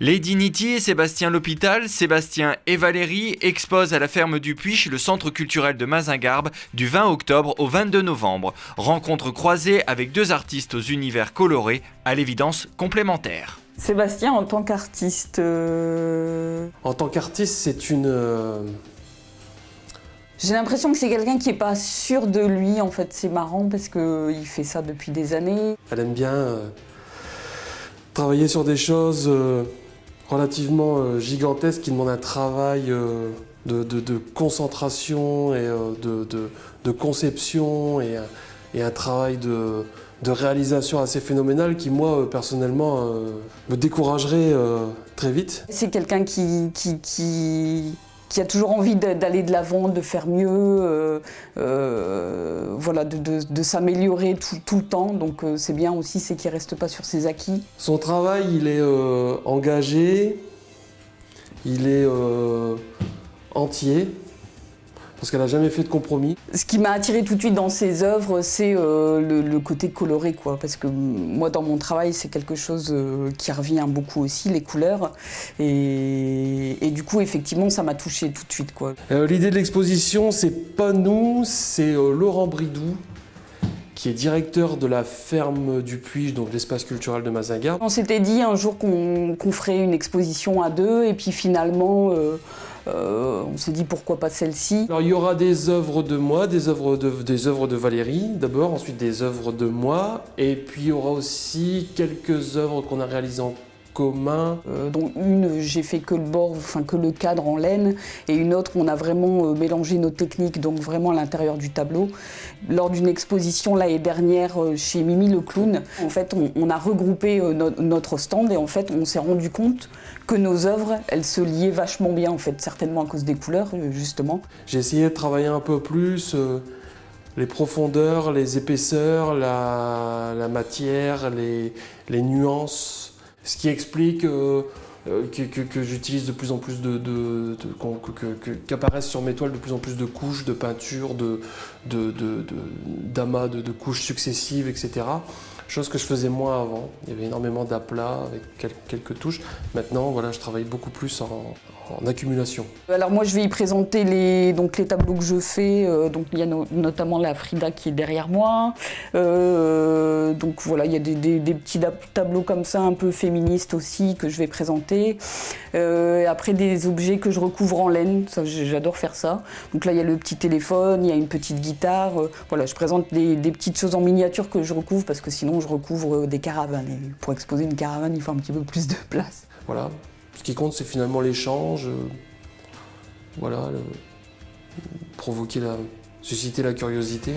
Lady Nitti et Sébastien L'Hôpital, Sébastien et Valérie exposent à la ferme du Puy, le centre culturel de Mazingarbe, du 20 octobre au 22 novembre. Rencontre croisée avec deux artistes aux univers colorés, à l'évidence complémentaires. Sébastien, en tant qu'artiste... En tant qu'artiste, c'est une... J'ai l'impression que c'est quelqu'un qui n'est pas sûr de lui, en fait. C'est marrant parce qu'il fait ça depuis des années. Elle aime bien travailler sur des choses relativement gigantesques qui demandent un travail de concentration et de conception et un travail de réalisation assez phénoménal qui, moi, personnellement, me découragerait très vite. C'est quelqu'un qui a toujours envie d'aller de l'avant, de faire mieux, voilà, de s'améliorer tout le temps. Donc c'est bien aussi, c'est qu'il ne reste pas sur ses acquis. Son travail, il est engagé, il est entier, parce qu'elle n'a jamais fait de compromis. Ce qui m'a attiré tout de suite dans ses œuvres, c'est le côté coloré, quoi. Parce que moi, dans mon travail, c'est quelque chose qui revient beaucoup aussi, les couleurs. Et du coup, effectivement, ça m'a touchée tout de suite, quoi. L'idée de l'exposition, c'est pas nous, c'est Laurent Bridou, qui est directeur de la ferme du Puy, donc l'espace culturel de Mazingarbe. On s'était dit un jour qu'on ferait une exposition à deux, et puis finalement, on s'est dit pourquoi pas celle-ci. Alors il y aura des œuvres de moi, des œuvres de Valérie d'abord, ensuite des œuvres de moi, et puis il y aura aussi quelques œuvres qu'on a réalisées en commun. Dont une, j'ai fait que le bord, enfin que le cadre en laine, et une autre, on a vraiment mélangé nos techniques, donc vraiment à l'intérieur du tableau. Lors d'une exposition l'année dernière chez Mimi le Clown, en fait, on a regroupé notre stand et en fait, on s'est rendu compte que nos œuvres, elles se liaient vachement bien, en fait, certainement à cause des couleurs, justement. J'ai essayé de travailler un peu plus les profondeurs, les épaisseurs, la matière, les nuances. Ce qui explique que j'utilise de plus en plus qu'apparaissent sur mes toiles de plus en plus de couches, de peintures, d'amas, de couches successives, etc. Chose que je faisais moins avant. Il y avait énormément d'aplats avec quelques touches. Maintenant, voilà, je travaille beaucoup plus en accumulation. Alors moi, je vais y présenter les tableaux que je fais. Donc il y a notamment la Frida qui est derrière moi. Donc voilà, il y a des petits tableaux comme ça, un peu féministes aussi, que je vais présenter. Après, des objets que je recouvre en laine. Ça, j'adore faire ça. Donc là, il y a le petit téléphone, il y a une petite guitare. Voilà, je présente des petites choses en miniature que je recouvre parce que sinon, je recouvre des caravanes. Et pour exposer une caravane, il faut un petit peu plus de place. Voilà. Ce qui compte, c'est finalement l'échange, voilà, susciter la curiosité.